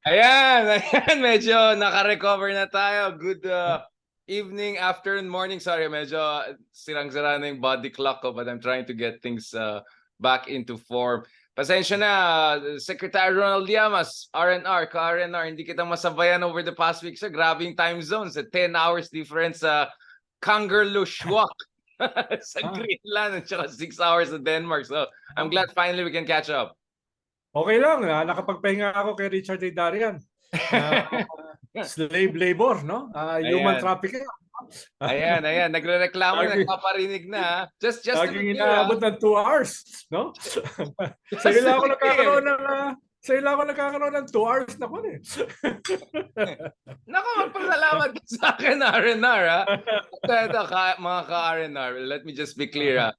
Ayan, medyo naka-recover na tayo. Good evening, afternoon, morning. Sorry, medyo sirang-sira na yung body clock ko, but I'm trying to get things back into form. Pasensya na, Secretary Ronald Llamas, RNR, ka-RNR, hindi kita masabayan over the past week. Grabe yung time zones, 10 hours difference sa Kangerlussuaq sa Greenland at saka 6 hours sa Denmark. So I'm glad finally we can catch up. Okay lang, nakapagpahinga ako kay Richard A. Darian. Slave labor, no? Human trafficking. Ayan. Nagrereklamo, nagpaparinig na. Just to be clear. Inaabot ng 2 hours, no? Sa ila ako nagkakaroon ng 2 hours na kun eh. Nako, magpasalamat sa akin, RNR, ha? Mga ka-RNR, let me just be clear, ha?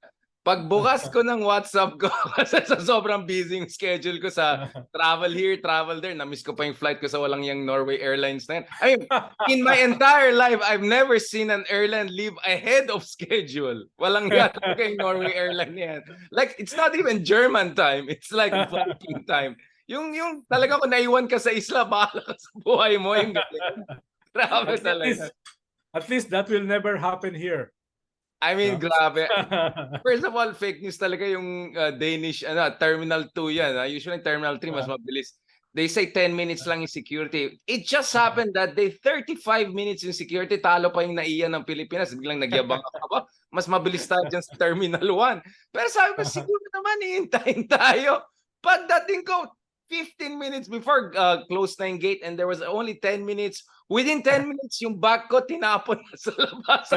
Pagbukas ko ng WhatsApp ko kasi sa sobrang busy schedule ko sa travel here, travel there, na-miss ko pa yung flight ko sa walang yung Norway Airlines na yun. I mean, in my entire life, I've never seen an airline leave ahead of schedule. Walang yan kay Norway Airline yan. Like, it's not even German time. It's like Viking time. Yung talaga kung naiwan ka sa isla, bahala ka sa buhay mo. Yung grabe talaga. At least that will never happen here. I mean, grabe. First of all, fake news talaga yung Danish Terminal 2 yan. Usually Terminal 3 mas mabilis. They say 10 minutes lang yung security. It just happened that they 35 minutes yung security, talo pa yung naiya ng Pilipinas. Biglang nagyabang ka ba? Mas mabilis tayo dyan sa Terminal 1. Pero sabi ko, siguro naman iintayin tayo. Pagdating ko, 15 minutes before close na yung gate and there was only 10 minutes. Within 10 minutes, yung bag ko tinapon na sa labas.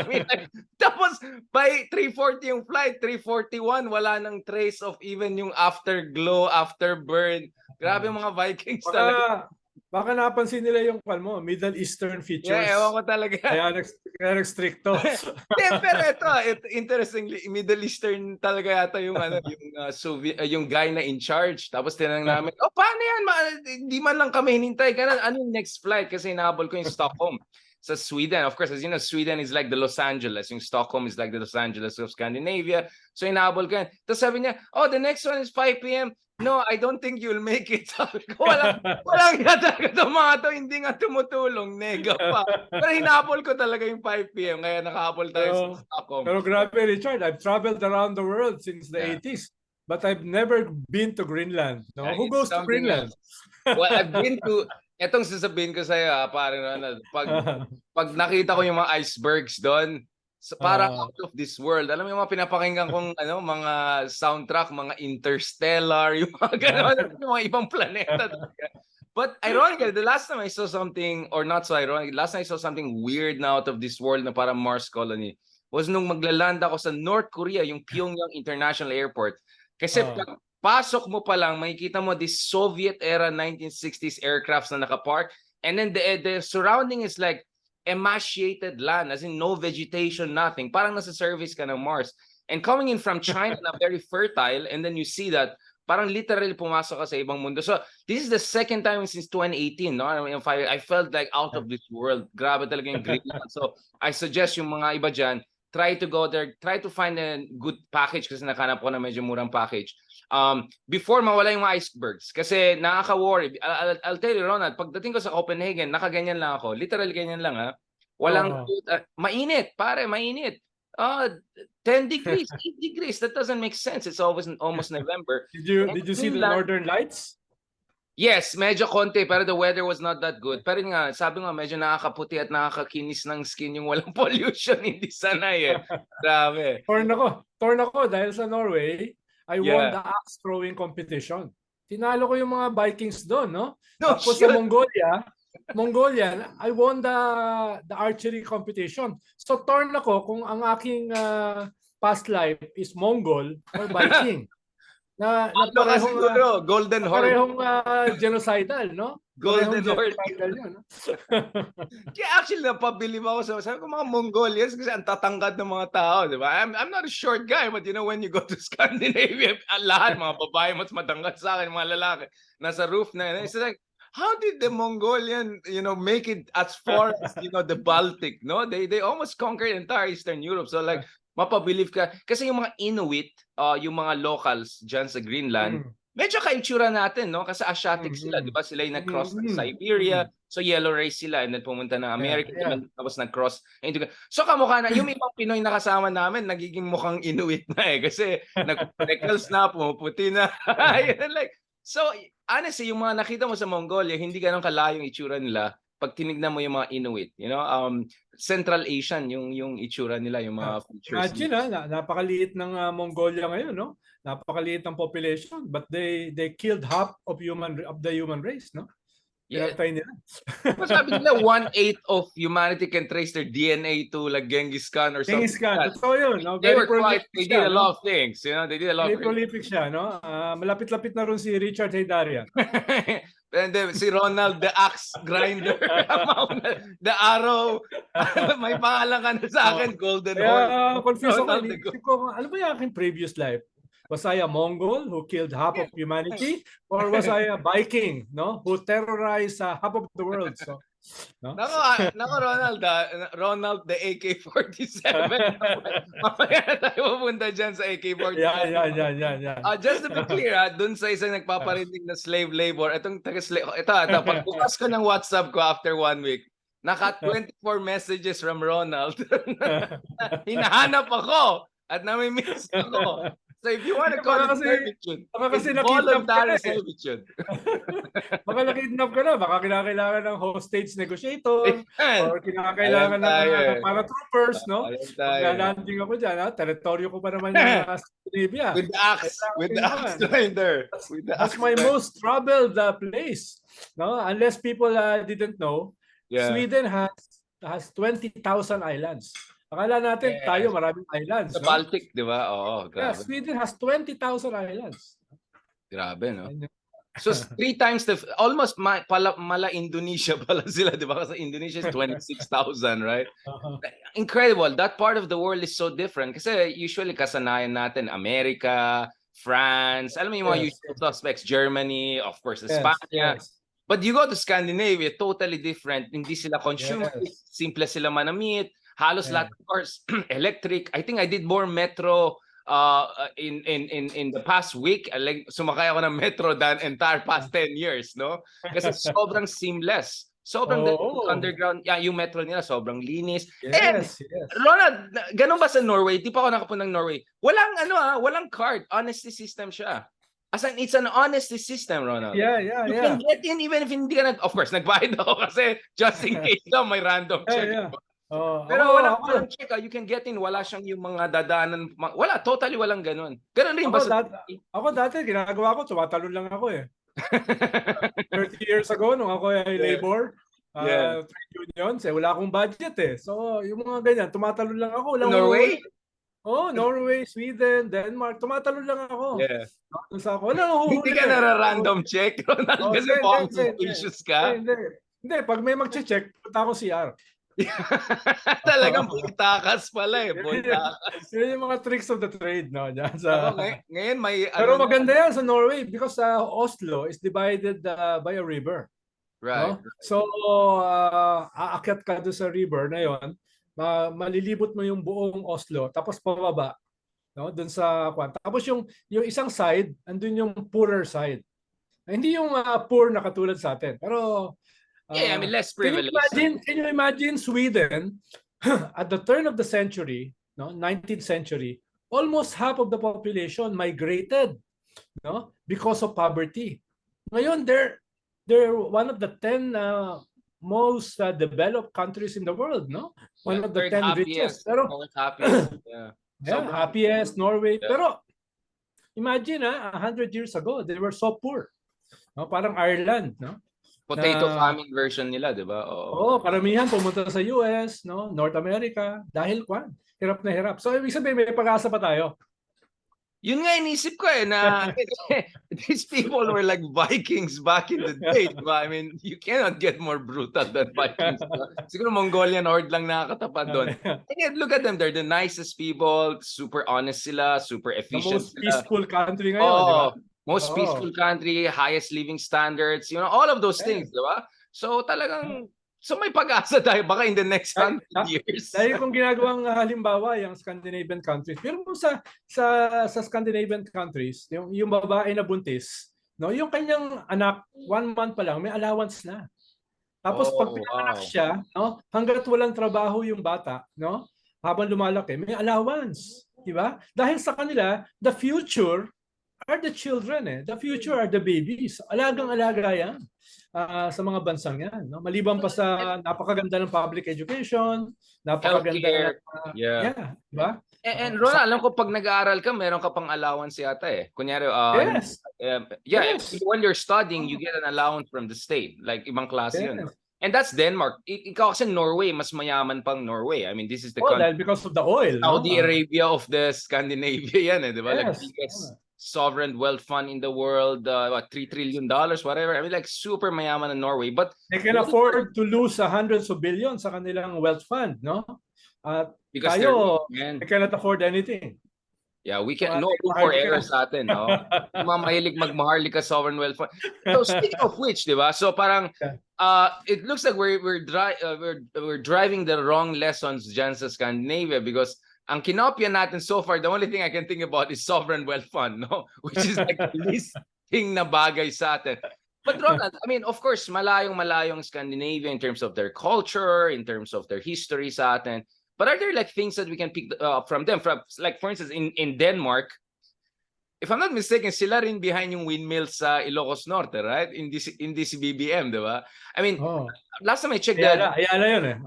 Tapos, by 3:40 yung flight, 3:41, wala nang trace of even yung afterglow, afterburn. Grabe mga Vikings talaga. Baka napansin nila yung Middle Eastern features. Yeah, ewan ko talaga. Kaya nag-stricto. Pero ito, interestingly, Middle Eastern talaga yata yung yung guy na in charge. Tapos tinanong namin, paano yan? Hindi man lang kami hinintay. Ano yung next flight? Kasi inahabol ko yung Stockholm sa Sweden. Of course, as you know, Sweden is like the Los Angeles. Yung Stockholm is like the Los Angeles of Scandinavia. So inahabol ko yan. Tapos sabi niya, the next one is 5 p.m. No, I don't think you'll make it. Sabi ko, walang talaga itong mga to, hindi nga tumutulong, nega pa. Pero hinabol ko talaga yung 5 p.m. Kaya nakahabol tayo sa Stockholm. Pero grabe, Richard, I've traveled around the world since the 80s. But I've never been to Greenland. No? Who goes to Greenland? Well, I've been to, etong sasabihin ko sa'yo, parang Ronald, pag nakita ko yung mga icebergs doon, so parang out of this world. Alam mo yung mga pinapakinggan kong mga soundtrack, mga Interstellar, yung mga gano'n, yung mga ibang planeta. But ironically, the last time I saw something, or not so ironic, last time I saw something weird na out of this world na parang Mars colony, was nung maglaland ako sa North Korea, yung Pyongyang International Airport. Kasi pag pasok mo pa lang, makikita mo this Soviet-era 1960s aircrafts na nakapark, and then the surrounding is like emaciated land, as in no vegetation, nothing. Parang nasa surface ka ng Mars. And coming in from China na very fertile, and then you see that parang literally pumasok ka sa ibang mundo. So this is the second time since 2018, no? I felt like out of this world. Grabe talaga yung Greenland. So I suggest yung mga iba dyan, try to go there, try to find a good package kasi nakanap ko na medyo murang package. Before mawala yung mga icebergs kasi nakaka-worry. I'll tell you, Ronald, pagdating ko sa Copenhagen, nakaganyan lang ako. Literal ganyan lang, ha. Walang mainit, pare, mainit. 10 degrees, 8 degrees. That doesn't make sense. It's almost November. Did you see the Northern Lights? Yes, medyo konti, pero the weather was not that good. Pero nga, sabi nga, medyo nakakaputi at nakakakinis ng skin yung walang pollution. Hindi sanay eh. Grabe. Torn ako dahil sa Norway, I won the axe throwing competition. Tinalo ko yung mga Vikings doon, no? Tapos sa Mongolia, I won the archery competition. So torn ako kung ang aking past life is Mongol or Viking. na parehong Golden Horde. Parehong genocidal, no? Golden Horde. No? Kaya actually napabilib ako sabi ko mga Mongolians kasi ang tatangkad ng mga tao, di ba? I'm not a short guy, but you know when you go to Scandinavia, lahat mga babae mas matangkad sa akin, mga lalaki nasa roof na. It's like, how did the Mongolian, make it as far as the Baltic, no? They almost conquered entire Eastern Europe. So like mapabilib ka kasi yung mga Inuit, yung mga locals diyan sa Greenland, Medyo kaitsura natin, no? Kasi Asiatic sila, di ba? Sila yung nag-cross ng Siberia. So, yellow race sila and then pumunta ng America. Tapos nag-cross. So, kamukha na. Yung ibang Pinoy na kasama namin, nagiging mukhang Inuit na eh. Kasi nag-freckles na, pumuputi na. Like, so, honestly, yung mga nakita mo sa Mongolia, hindi ganun kalayo yung itsura nila. Pag tinignan mo yung mga Inuit, you know, Central Asian yung itsura nila, yung mga features. Imagine, napakaliit ng Mongolia ngayon, no? Napakaliit ng population, but they killed half of the human race, no? Pinatay nila. Sabi nila 1/8 of humanity can trace their DNA to like Genghis Khan or something. Genghis Khan, totoo yun, no? They did a lot of things, you know. They did a lot. Very prolific siya, no? Malapit-lapit na rin si Richard Heydarian. And then si Ronald the Axe Grinder. The Arrow. May pangalan ka na sa akin, Golden Horn. Confused ako. Ano ba yung aking previous life? Was I a Mongol who killed half of humanity, or was I a Viking, no, who terrorized half of the world? So, no? Nako Ronald the AK-47. Mamaya na tayo pupunta dyan sa AK-47. Yeah. Just to be clear, dun sa isang nagpaparinig na slave labor, itong taga-slave, ito, pagbukas ko ng WhatsApp ko after 1 week, naka 24 messages from Ronald. Hinahanap ako at nami-miss ako. So if you want to call it servitude, it's voluntary servitude. Baka nakidnap ka na, baka kinakailangan ng hostage negotiator or kinakailangan ng paratroopers, no? Magla-landing ako dyan, teritoryo ko pa naman yung Scandinavia. With the axe grinder. That's my most troubled place, no? Unless people didn't know, Sweden has 20,000 islands. Akala natin tayo maraming islands. Sa Baltic, di ba? Oo, grabe. Yeah, Sweden has 20,000 islands. Grabe, no? So 3 times almost mala Indonesia pala sila, di ba? Kasi Indonesia is 26,000, right? Incredible. That part of the world is so different. Kasi usually kasanayan natin America, France, alam mo yung mga usual suspects, Germany, of course, España. But you go to Scandinavia, totally different. Hindi sila consumers, simple sila manamit. Halos lahat of course electric. I think I did more metro in the past week. Like, sumakay ako ng metro than entire past 10 years, no? Kasi sobrang seamless. Sobrang underground, yung metro nila sobrang linis. Ronald, ganun ba sa Norway? Di pa ako nakapunta ng Norway. Walang card. Honesty system siya. As in, it's an honesty system, Ronald. Yeah. You can get in even if hindi ka of course, nagbayad ako kasi just in case daw may random check. Pero walang check, you can get in, wala siyang yung mga dadaanan, totally walang ganun. Ganun rin ba ako dati, ginagawa ko, tumatalon lang ako eh. 30 years ago, nung ako ay labor, trade unions, wala akong budget eh. So, yung mga ganyan, tumatalon lang ako. Norway? Norway, Sweden, Denmark, tumatalon lang ako. Hindi ka nara-random check, Ronald, kasi mukhang suspicious ka. Hindi, pag may mag-check, punta ako CR. Talagang puntakas pala eh. Yun yung mga tricks of the trade, no? Ngayon may pero maganda yan sa Norway because Oslo is divided by a river. Right. No? So, aakyat ka doon sa river na yon, malilibot mo yung buong Oslo, tapos pababa, no? Doon sa kwan. Tapos yung isang side, andun yung poorer side. Hindi yung poor na katulad sa atin. Pero I mean, less privileged. Can you imagine Sweden at the turn of the century, no, 19th century, almost half of the population migrated, no, because of poverty. Ngayon, they're one of the 10 most developed countries in the world, no? One of the 10 richest. Pero happiest, Norway. Pero imagine, 100 years ago, they were so poor. No, parang Ireland, no? Potato famine version nila, di ba? Karamihan pumunta sa US, no, North America, dahil hirap na hirap. So, ibig sabihin, may pag-asa pa tayo. Yun nga inisip ko na these people were like Vikings back in the day, diba? I mean, you cannot get more brutal than Vikings. Siguro Mongolian horde lang nakakatapat doon. And yet, look at them, they're the nicest people, super honest sila, super efficient. The most peaceful country ngayon, di ba? Most peaceful country, highest living standards, all of those things, di ba? So talagang, may pag-asa tayo baka in the next 100 years. Dahil kung ginagawang halimbawa yung Scandinavian countries, pero sa Scandinavian countries, yung babae na buntis, no, yung kanyang anak, 1 month pa lang, may allowance na. Tapos pag Oh, pinanganak wow. siya, no, hangga't walang trabaho yung bata, no, habang lumalaki, may allowance, di ba? Dahil sa kanila, the future are the children eh. The future are the babies. Alagang-alaga yan sa mga bansang yan. No? Maliban pa sa napakaganda ng public education, napakaganda ng, Healthcare. Yeah. yeah, di ba? And Ronald, alam ko pag nag-aaral ka, meron ka pang allowance yata eh. Kunyari, Yes, yeah, yes, when you're studying, you get an allowance from the state. Like, ibang klase yun. yes. And that's Denmark. Ikaw kasi Norway, mas mayaman pang Norway. I mean, this is the Oh, country, dahil because of the oil, no? Saudi Arabia of the Scandinavia yan eh, di ba? Like, Yes. biggest sovereign wealth fund in the world, what, $3 trillion, whatever. I mean, like, super mayaman in Norway. But They can afford to lose hundreds of billions sa kanilang wealth fund, no? At because they're rich, tayo, man. they cannot afford anything. Yeah, we So, can no room for error sa atin, no? Yung mga mahilig magmaharlika sovereign wealth fund. So speaking of which, di ba? So parang it looks like we're driving the wrong lessons dyan sa Scandinavia because ang kinopya natin so far, the only thing I can think about is sovereign wealth fund, no? Which is like the least thing na bagay sa atin. But Ronald, I mean, of course, malayong Scandinavia in terms of their culture, in terms of their history sa atin. But are there like things that we can pick from them? From like for instance, in Denmark, if I'm not mistaken, sila rin behind yung windmills sa Ilocos Norte, right? In this BBM, di ba? I mean, last time I checked, Ayala yun eh.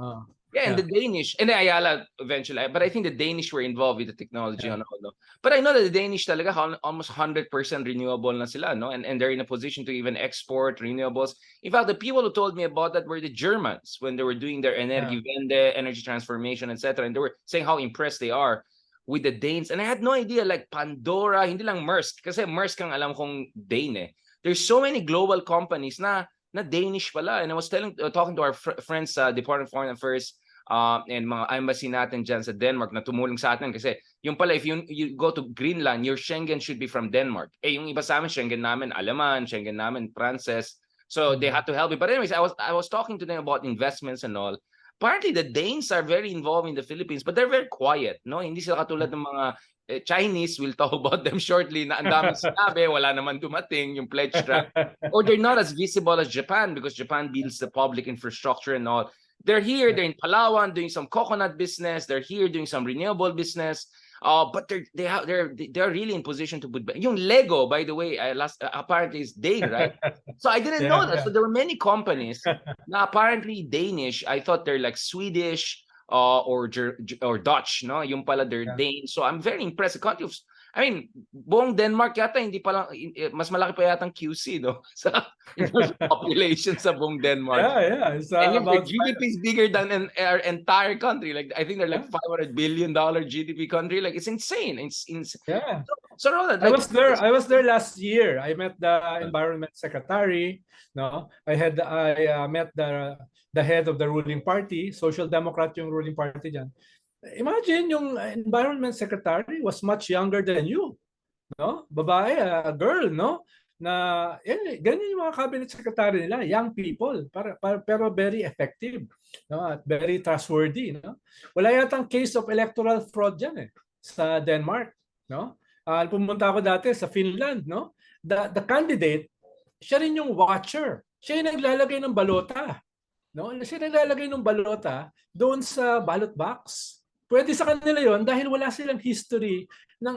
yeah, and the Danish, and the Ayala eventually, but I think the Danish were involved with the technology on all. No? But I know that the Danish talaga almost 100% renewable na sila, no? And they're in a position to even export renewables. In fact, the people who told me about that were the Germans when they were doing their Energiewende, energy transformation, etc. And they were saying how impressed they are with the Danes. And I had no idea, like Pandora, hindi lang Maersk, kasi Maersk ang alam kong Dane eh. There's so many global companies na Danish pala. And I was talking to our friends sa Department of Foreign Affairs and mga embassy natin dyan sa Denmark na tumulong sa atin kasi yung pala, if you go to Greenland, your Schengen should be from Denmark. Eh, yung iba sa amin, Schengen namin, Aleman, Schengen namin, Frances. So they had to help me. But anyways, I was talking to them about investments and all. Apparently, the Danes are very involved in the Philippines, but they're very quiet. No, hindi sila katulad ng mga Chinese. We'll talk about them shortly. Na ang daming sinabi, wala naman dumating yung pledge track. Or they're not as visible as Japan because Japan builds the public infrastructure and all. They're here. They're in Palawan doing some coconut business. They're here doing some renewable business. But they're really in position to put. Yung Lego, by the way, apparently is Dane, right? So I didn't know that. So there were many companies na apparently Danish. I thought they're like Swedish or Dutch, no? Yung pala they're Dane. So I'm very impressed. The country of, I mean, buong Denmark yata hindi pa lang, mas malaki pa yata ang QC, no? Sa population sa buong Denmark. Yeah. And yet the GDP is bigger than our entire country. Like I think they're like $500 billion GDP country. Like it's insane. It's insane. Yeah. So Ronald, I was there last year. I met the environment secretary. No, I met the head of the ruling party, Social Democrat yung ruling party dyan. Imagine yung environment secretary was much younger than you, no? Babae, a girl, no? Na ganyan yung mga cabinet secretary nila, young people, pero very effective, no? At very trustworthy, no? Wala yatang case of electoral fraud diyan sa Denmark, no? Pumunta ako dati sa Finland, no? The candidate, siya rin yung watcher. Siya yung naglalagay ng balota, no? Siya naglalagay ng balota doon sa ballot box. Pwede sa kanila yon dahil wala silang history ng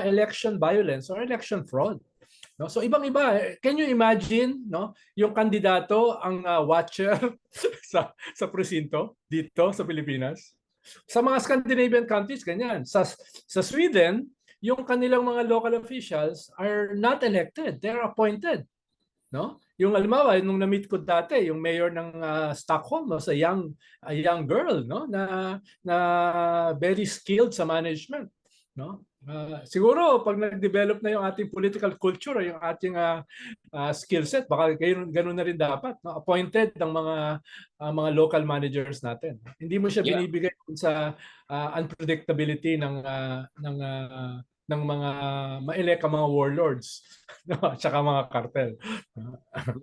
election violence or election fraud. No? So ibang-iba. Can you imagine, no, yung kandidato ang watcher sa presinto dito sa Pilipinas? Sa mga Scandinavian countries ganyan. Sa Sweden, yung kanilang mga local officials are not elected, they're appointed. No? Yung halimbawa nung na-meet ko dati, yung mayor ng Stockholm, no, a young girl, no, na very skilled sa management, no? Siguro pag nag-develop na yung ating political culture, yung ating skill set, baka ganun na rin dapat, no? Appointed ng mga local managers natin. Hindi mo siya binibigay sa unpredictability ng mga ma-elect ang mga warlords, no? At saka mga cartel.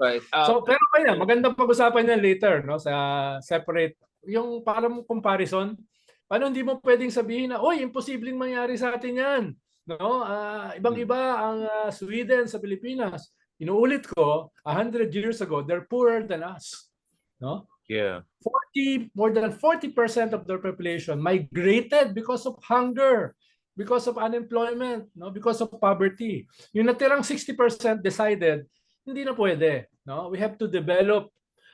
Right. So pero kaya magandang pag-usapan yan later, no, sa separate yung parang comparison. Paano hindi mo pwedeng sabihin na oy, imposibleng mangyari sa atin yan, no? Ibang-iba ang Sweden sa Pilipinas. Inuulit ko, 100 years ago, they're poorer than us. No? Yeah. More than 40% of their population migrated because of hunger, because of unemployment, no, because of poverty. Yung natirang 60% decided hindi na pwede, no? We have to develop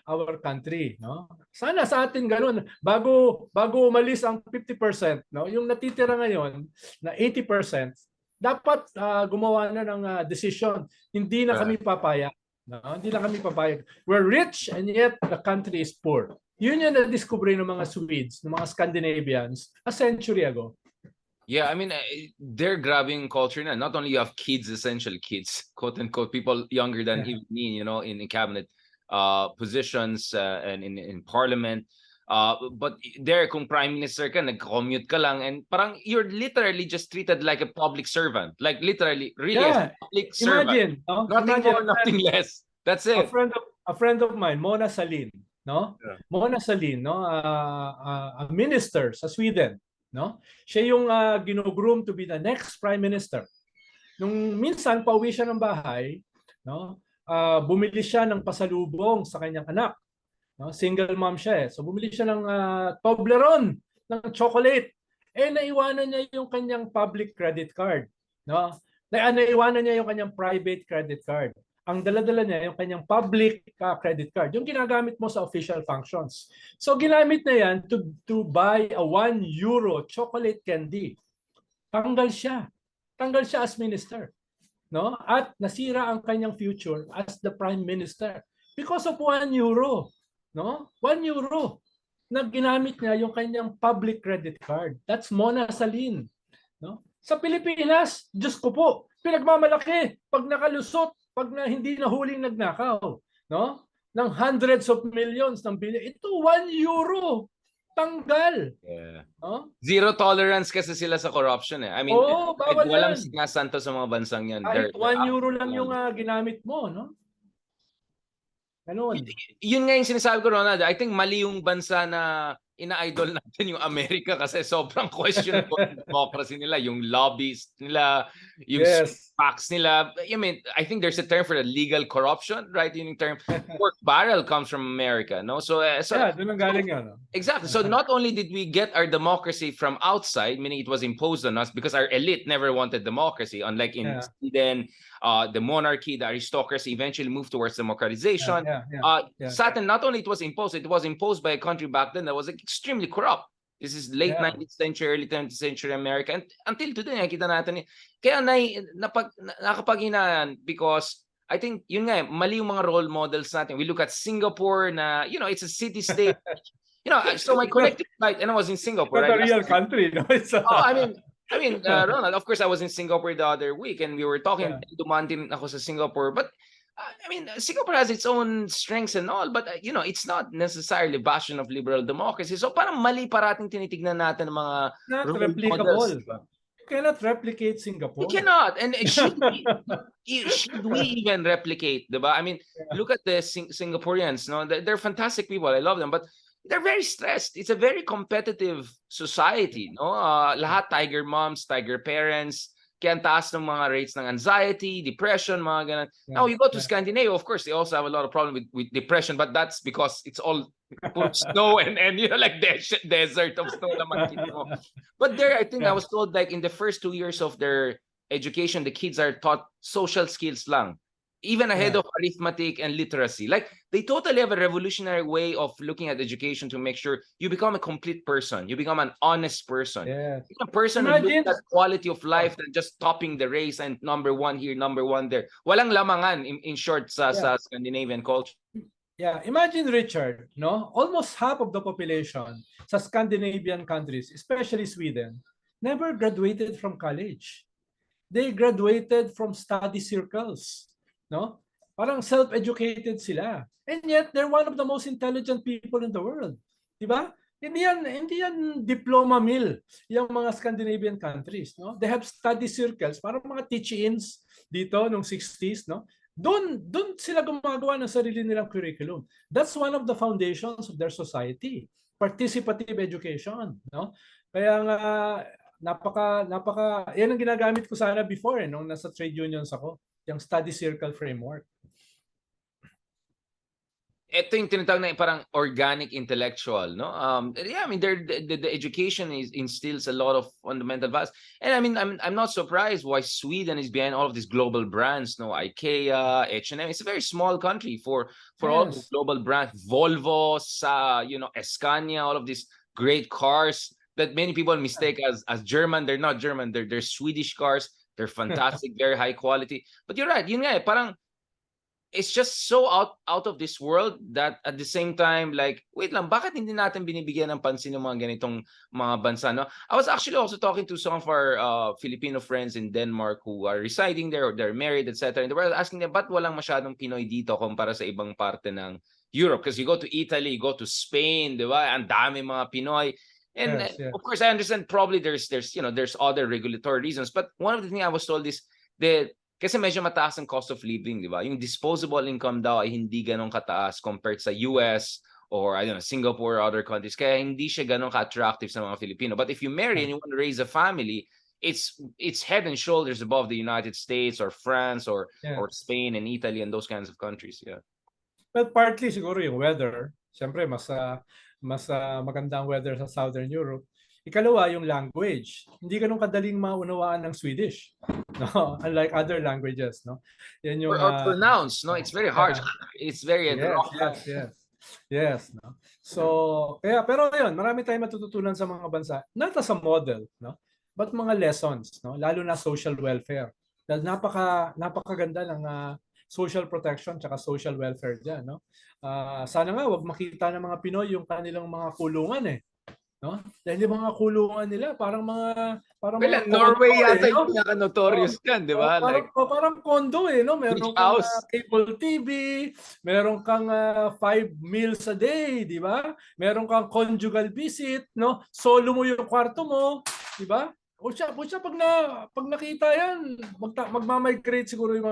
our country, no? Sana sa atin ganun, bago umalis ang 50%, no? Yung natitira ngayon na 80%, dapat gumawa na ng decision. Hindi na kami papayag. No? Hindi na kami papayag. We're rich and yet the country is poor. Yun yung na-discover ng mga Swedes, ng mga Scandinavians a century ago. Yeah, I mean, they're grabbing culture now. Not only you have kids, essentially kids, quote unquote, people younger than even me, you know, in cabinet positions and in parliament. But there, kung prime minister ka, nag-commute ka lang, and parang you're literally just treated like a public servant. Like literally, really as a public servant. Imagine, no? Nothing more, nothing less. That's it. A friend of mine, Mona Sahlin, no? Yeah. Mona Sahlin, no? A minister sa Sweden, no? Siya yung gino-groom to be the next prime minister. Nung minsan pauwi siya ng bahay, no? Bumili siya ng pasalubong sa kanyang anak. No? Single mom siya eh. So bumili siya ng Toblerone, ng chocolate. Eh naiwanan niya yung kanyang public credit card, no? Naiwanan niya yung kanyang private credit card. Ang dala-dala niya yung kanyang public credit card, yung ginagamit mo sa official functions. So ginamit na yan to buy a 1 euro chocolate candy. Tanggal siya. Tanggal siya as minister, no? At nasira ang kanyang future as the prime minister because of 1 euro. No? 1 euro na ginamit niya yung kanyang public credit card. That's Mona Sahlin. No? Sa Pilipinas, Diyos ko po, pinagmamalaki pag nakalusot, pag hindi na huling nagnakaw, no? Ng hundreds of millions ng billion. Ito 1 euro. Tanggal. Yeah. No? Zero tolerance kasi sila sa corruption eh. I mean, walang sinasanto sa mga bansang yan. Kahit 1 euro lang yung ginamit mo, no? Ganun. Yun nga yung sinasabi ko, Ronald. I think mali yung bansa na ina-idol natin yung Amerika kasi sobrang questionable yung democracy nila, yung lobbies nila, yung PACs nila. I mean, I think there's a term for the legal corruption, right? Yung term, pork barrel comes from America, no? So yeah, doon ang galing yun. No? Exactly. So not only did we get our democracy from outside, meaning it was imposed on us because our elite never wanted democracy, unlike in Sweden, the monarchy, the aristocracy eventually moved towards democratization. Sa atin, not only it was imposed by a country back then that was extremely corrupt. This is late 19th century, early 20th century America. And until today, nakikita natin. Kaya nakapaghinaan because I think, yun nga, mali yung mga role models natin. We look at Singapore na, you know, it's a city-state. You know, so my collective flight, and I was in Singapore. It's not a real country. No? I mean, Ronald, of course, I was in Singapore the other week and we were talking, dumaan din ako sa Singapore, but I mean, Singapore has its own strengths and all, but you know, it's not necessarily bastion of liberal democracy. So parang mali parating tinitignan natin ng mga not replicable. You cannot replicate Singapore. You cannot. And should we even replicate, diba? I mean, look at the Singaporeans, no? They're fantastic people. I love them, but they're very stressed. It's a very competitive society, no? Lahat tiger moms, tiger parents. Kaya ang taas ng mga rates ng anxiety, depression, mga ganun. Now, you go to Scandinavia, of course, they also have a lot of problem with depression, but that's because it's all snow and you know, like desert of snow naman. But there, I think I was told, like, in the first 2 years of their education, the kids are taught social skills lang. Even ahead of arithmetic and literacy. Like, they totally have a revolutionary way of looking at education to make sure you become a complete person. You become an honest person. A person who looks at quality of life than just topping the race and number one here, number one there. Walang lamangan, in short, sa Scandinavian culture. Yeah, imagine, Richard, no? Almost half of the population sa Scandinavian countries, especially Sweden, never graduated from college. They graduated from study circles. No? Parang self-educated sila. And yet, they're one of the most intelligent people in the world. Diba? Hindi yan diploma mill, yung mga Scandinavian countries. No? They have study circles, parang mga teach-ins dito nung 60s. No? Doon sila gumagawa ng sarili nilang curriculum. That's one of the foundations of their society. Participative education. No? Kaya nga, yan ang ginagamit ko sana before nung nasa trade unions ako. Yung study circle framework. ito yung tinatawag na parang organic intellectual, no? Yeah, I mean, the education instills a lot of fundamental values. And I mean, I'm not surprised why Sweden is behind all of these global brands, no? IKEA, H&M. It's a very small country for all the global brands. Volvo, Scania, all of these great cars that many people mistake as German. They're not German. They're Swedish cars. They're fantastic, very high quality. But you're right. Yun nga, parang it's just so out of this world that at the same time, like, wait lang, bakit hindi natin binibigyan ng pansin ng mga ganitong mga bansa, no? I was actually also talking to some of our Filipino friends in Denmark who are residing there or they're married, etc. And they were asking them, ba't walang masyadong Pinoy dito kumpara sa ibang parte ng Europe? Because you go to Italy, you go to Spain, di ba? Ang dami mga Pinoy. And of course, I understand probably there's other regulatory reasons. But one of the things I was told is that kasi medyo mataas ang cost of living, di ba? Yung disposable income daw ay hindi ganun kataas compared sa US or I don't know, Singapore or other countries. Kaya hindi siya ganun ka-attractive sa mga Filipino. But if you marry and you want to raise a family, it's head and shoulders above the United States or France or Spain and Italy and those kinds of countries. Yeah. Well, partly siguro yung weather. Siyempre, mas magandang weather sa Southern Europe. Ikalawa, yung language. Hindi ganun kadaling maunawaan ng Swedish. No? Unlike other languages. No? Yan yung, or pronounce. No? It's very harsh. It's very... Yes. No? So, pero yun, marami tayong matututunan sa mga bansa. Not as a model, no? But mga lessons. No? Lalo na social welfare. Dahil napakaganda ng social protection tsaka social welfare dyan. No? Sana nga, wag makita ng mga Pinoy yung kanilang mga kulungan eh. No? Dahil yung mga kulungan nila parang mga Norway yata yung pinaka-notorious kan, di ba? Parang condo eh, no? Meron kang cable TV, meron kang 5 meals a day, di ba? Meron kang conjugal visit, no? Solo mo yung kwarto mo, di ba? O siya pag nakita yan, magmamigrate siguro yung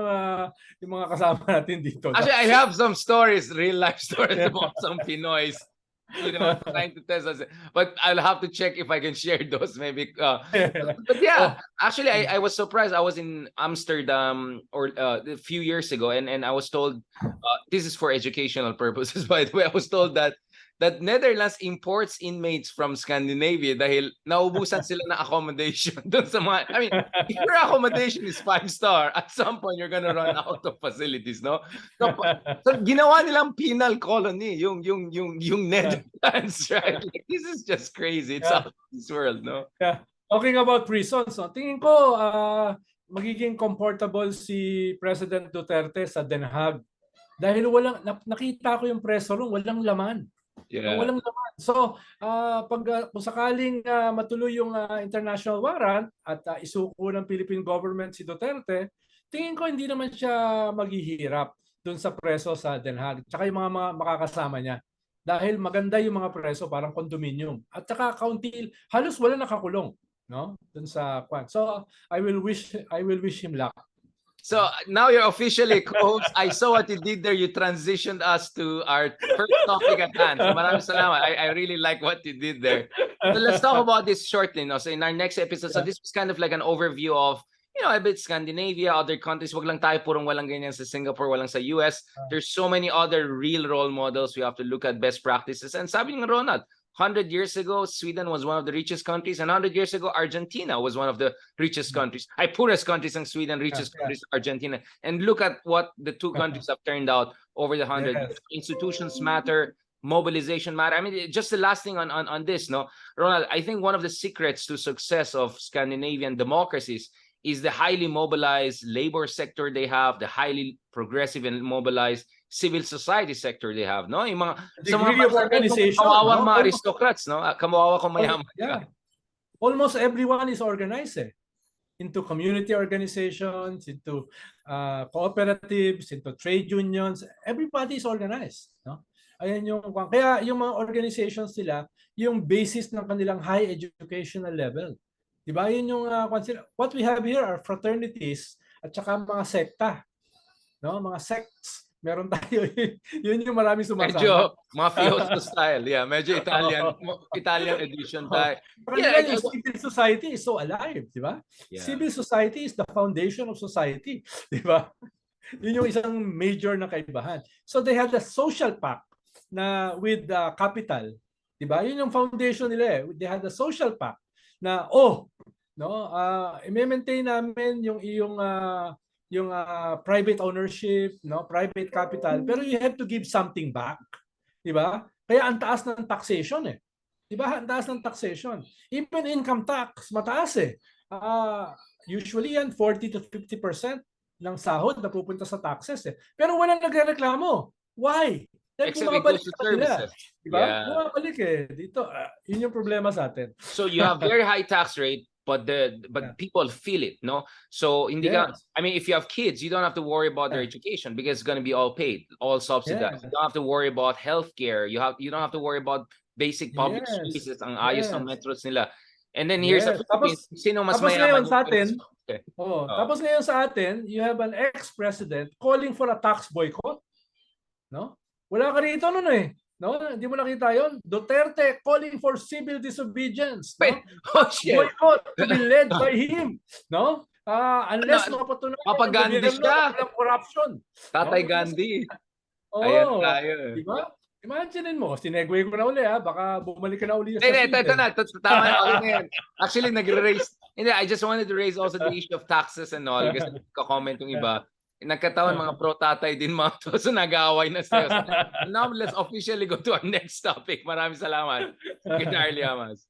mga kasama natin dito. Actually, I have some stories, real life stories about some Pinoys. Trying to test us, but I'll have to check if I can share those maybe. But yeah, actually, I was surprised. I was in Amsterdam a few years ago, and I was told this is for educational purposes. By the way, I was told that Netherlands imports inmates from Scandinavia dahil naubusan sila ng accommodation doon sa mga, I mean, if your accommodation is 5-star, at some point you're gonna run out of facilities, no? So ginawa nilang penal colony yung Netherlands, right? Like, this is just crazy. It's out of this world, no? Yeah. Talking about prisons, no? Tingin ko magiging comfortable si President Duterte sa Den Haag dahil nakita ko yung preso room, walang laman. Yeah. Walang laman. So, kung sakaling matuloy yung international warrant at isuko ng Philippine government si Duterte, tingin ko hindi naman siya maghihirap dun sa preso sa Den Haag. Tsaka yung mga makakasama niya. Dahil maganda yung mga preso, parang condominium. At saka halos wala nakakulong, no? Dun sa kwan. So, I will wish him luck. So now you're officially co-host. I saw what you did there. You transitioned us to our first topic at hand. So maraming salamat. I really like what you did there. So let's talk about this shortly. No? So in our next episode, so this was kind of like an overview of, a bit Scandinavia, other countries. Wag lang tayo purong walang ganyan sa Singapore, walang sa US. There's so many other real role models. We have to look at best practices. And sabi ng Ronald, 100 years ago, Sweden was one of the richest countries, and 100 years ago, Argentina was one of the richest countries. Poorest countries in Sweden, richest countries, Argentina. And look at what the two countries have turned out over the 100 years. Institutions matter, mobilization matter. I mean, just the last thing on this, no, Ronald, I think one of the secrets to success of Scandinavian democracies is the highly mobilized labor sector they have, the highly progressive and mobilized civil society sector they have, no? Yung mga sa mga organization, kawawang mga aristocrats, no? Kawawa kung mayaman. Yeah. Almost everyone is organized into community organizations, into cooperatives, into trade unions. Everybody is organized, no? Ayan yung kaya yung mga organizations nila, yung basis ng kanilang high educational level. Di ba? Yun yung what we have here are fraternities at saka mga sekta, no? Mga sects. Meron tayo. Yun yung marami sumasama. Medyo mafioso style. Yeah, medyo Italian edition tayo. Yeah, civil society is so alive, di ba? Yeah. Civil society is the foundation of society, di ba? Yun yung isang major na kaibahan. So they have the social pact. na with capital. Diba? Yun yung foundation nila eh. They had a social pact na i-maintain namin yung iyong private ownership, private capital, pero you have to give something back. Diba? Kaya ang taas ng taxation eh. Diba? Ang taas ng taxation. Even income tax, mataas eh. Usually yan 40 to 50% ng sahod na pupunta sa taxes eh. Pero walang nagrereklamo. Why? Dahil Except it bumabalik goes to sa kanila. services. Diba? Yeah. Bumabalik eh. Dito, yun yung problema sa atin. So you have very high tax rate, but people feel it, no? So hindi ka, Yes. I mean, if you have kids, you don't have to worry about their education because it's going to be all paid, all subsidized. You don't have to worry about healthcare. You don't have to worry about basic public services. Ang ayos ng metros nila. And then here's the Philippines. Sino mas mayaman sa atin, tapos ngayon sa atin, you have an ex-president calling for a tax boycott. No? Wala ka rito nun eh. No? Hindi mo nakita yon. Duterte calling for civil disobedience. No? Oh, shit. Boycott to be led by him. No? Unless mapatunayan Papa Gandhi siya. Ng corruption. Tatay no? Gandhi. Ayan tayo. Diba? Imagine mo, sinegway ko na uli baka bumalik ka na uli sa Ito na. Tama na. Actually, nagre-raise. I just wanted to raise also the issue of taxes and all kasi nagka-comment yung iba. Nagkataon mga pro-tatay din mga to, so nag-aaway na sila. Now, let's officially go to our next topic. Maraming salamat. Good Darlie Amas.